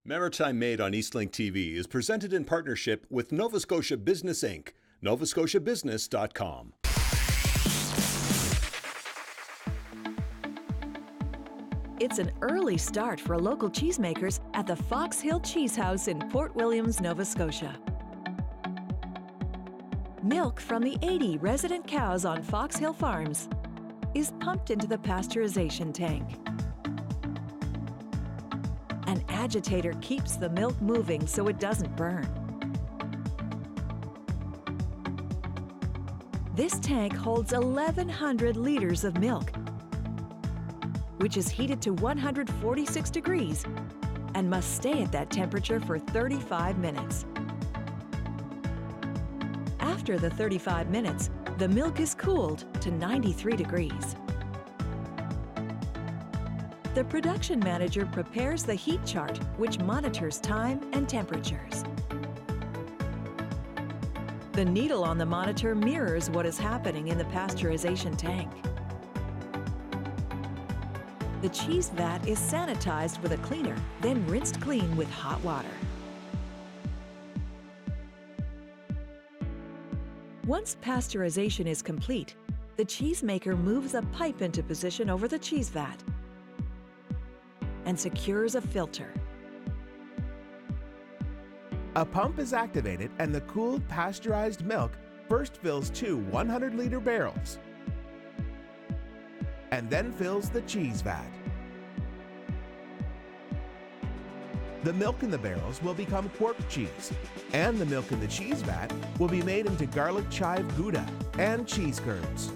Maritime Made on Eastlink TV is presented in partnership with Nova Scotia Business Inc. novascotiabusiness.com. It's an early start for local cheesemakers at the Fox Hill Cheese House in Port Williams, Nova Scotia. Milk from the 80 resident cows on Fox Hill Farms is pumped into the pasteurization tank. An agitator keeps the milk moving so it doesn't burn. This tank holds 1,100 liters of milk, which is heated to 146 degrees and must stay at that temperature for 35 minutes. After the 35 minutes, the milk is cooled to 93 degrees. The production manager prepares the heat chart, which monitors time and temperatures. The needle on the monitor mirrors what is happening in the pasteurization tank. The cheese vat is sanitized with a cleaner, then rinsed clean with hot water. Once pasteurization is complete, the cheesemaker moves a pipe into position over the cheese vat and secures a filter. A pump is activated and the cooled pasteurized milk first fills two 100-liter barrels and then fills the cheese vat. The milk in the barrels will become quark cheese, and the milk in the cheese vat will be made into garlic chive Gouda and cheese curds.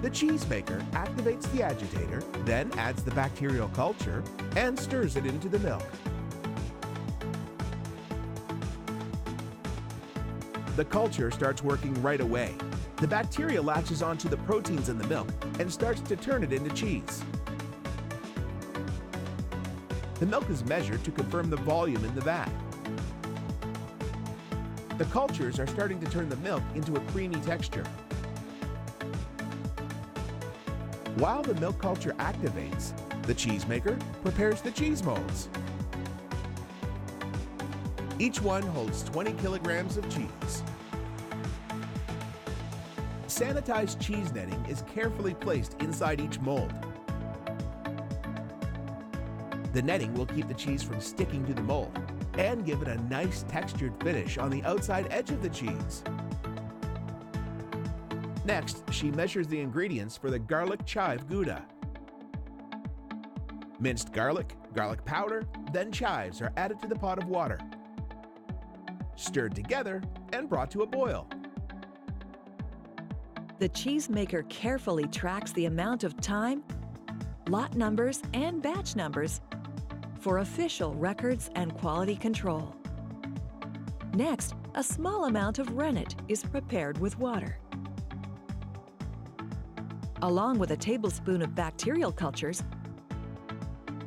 The cheesemaker activates the agitator, then adds the bacterial culture and stirs it into the milk. The culture starts working right away. The bacteria latches onto the proteins in the milk and starts to turn it into cheese. The milk is measured to confirm the volume in the vat. The cultures are starting to turn the milk into a creamy texture. While the milk culture activates, the cheesemaker prepares the cheese molds. Each one holds 20 kilograms of cheese. Sanitized cheese netting is carefully placed inside each mold. The netting will keep the cheese from sticking to the mold and give it a nice textured finish on the outside edge of the cheese. Next, she measures the ingredients for the garlic chive Gouda. Minced garlic, garlic powder, then chives are added to the pot of water, stirred together and brought to a boil. The cheesemaker carefully tracks the amount of time, lot numbers, and batch numbers for official records and quality control. Next, a small amount of rennet is prepared with water. Along with a tablespoon of bacterial cultures,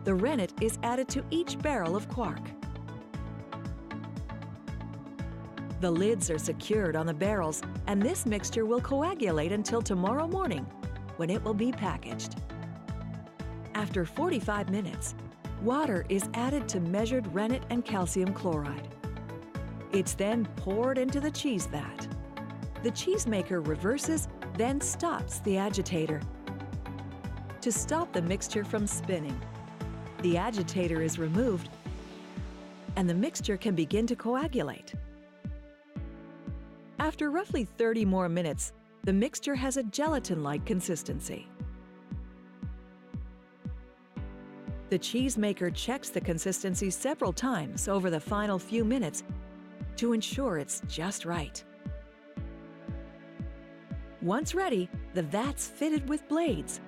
the rennet is added to each barrel of quark. The lids are secured on the barrels, and this mixture will coagulate until tomorrow morning, when it will be packaged. After 45 minutes, water is added to measured rennet and calcium chloride. It's then poured into the cheese vat. The cheesemaker reverses, then stops the agitator to stop the mixture from spinning. The agitator is removed, and the mixture can begin to coagulate. After roughly 30 more minutes, the mixture has a gelatin-like consistency. The cheesemaker checks the consistency several times over the final few minutes to ensure it's just right. Once ready, the vat's fitted with blades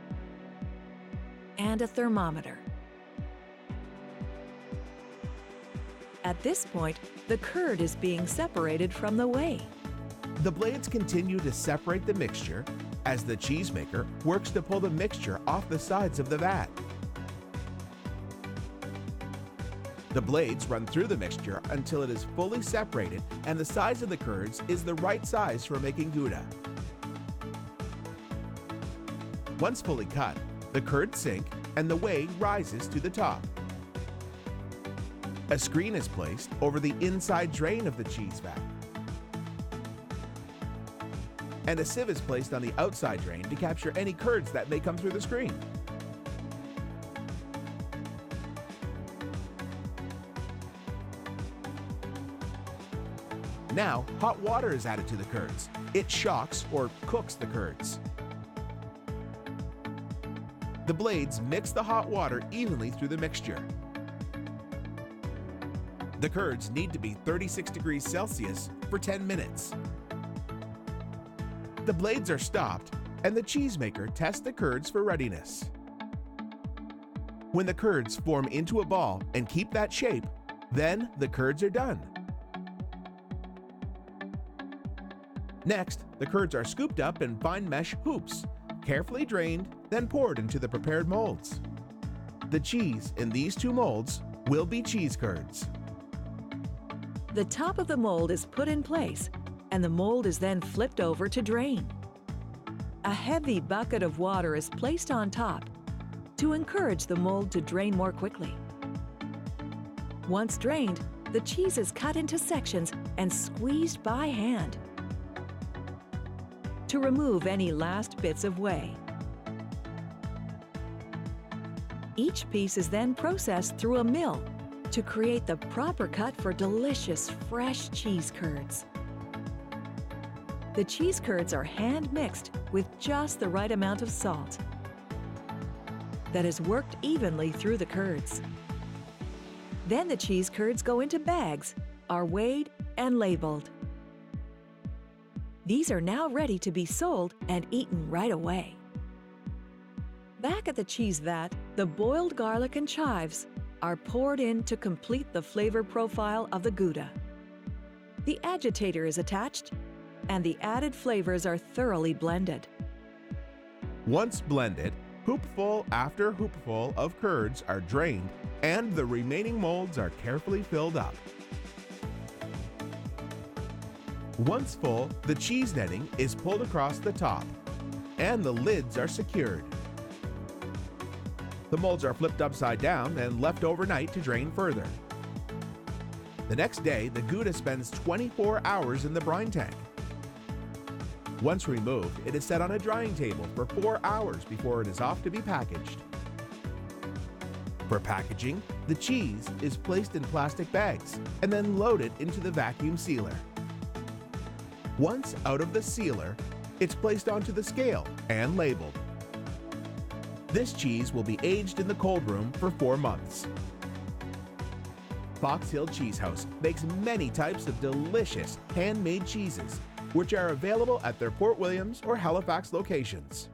and a thermometer. At this point, the curd is being separated from the whey. The blades continue to separate the mixture as the cheesemaker works to pull the mixture off the sides of the vat. The blades run through the mixture until it is fully separated and the size of the curds is the right size for making Gouda. Once fully cut, the curds sink and the whey rises to the top. A screen is placed over the inside drain of the cheese vat, and a sieve is placed on the outside drain to capture any curds that may come through the screen. Now, hot water is added to the curds. It shocks or cooks the curds. The blades mix the hot water evenly through the mixture. The curds need to be 36 degrees Celsius for 10 minutes. The blades are stopped, and the cheesemaker tests the curds for readiness. When the curds form into a ball and keep that shape, then the curds are done. Next, the curds are scooped up in fine mesh hoops, carefully drained, then poured into the prepared molds. The cheese in these two molds will be cheese curds. The top of the mold is put in place, and the mold is then flipped over to drain. A heavy bucket of water is placed on top to encourage the mold to drain more quickly. Once drained, the cheese is cut into sections and squeezed by hand to remove any last bits of whey. Each piece is then processed through a mill to create the proper cut for delicious fresh cheese curds. The cheese curds are hand mixed with just the right amount of salt that is worked evenly through the curds. Then the cheese curds go into bags, are weighed and labeled. These are now ready to be sold and eaten right away. Back at the cheese vat, the boiled garlic and chives are poured in to complete the flavor profile of the Gouda. The agitator is attached, and the added flavors are thoroughly blended. Once blended, hoopful after hoopful of curds are drained, and the remaining molds are carefully filled up. Once full, the cheese netting is pulled across the top, and the lids are secured. The molds are flipped upside down and left overnight to drain further. The next day, the Gouda spends 24 hours in the brine tank. Once removed, it is set on a drying table for 4 hours before it is off to be packaged. For packaging, the cheese is placed in plastic bags and then loaded into the vacuum sealer. Once out of the sealer, it's placed onto the scale and labeled. This cheese will be aged in the cold room for 4 months. Fox Hill Cheese House makes many types of delicious handmade cheeses, which are available at their Port Williams or Halifax locations.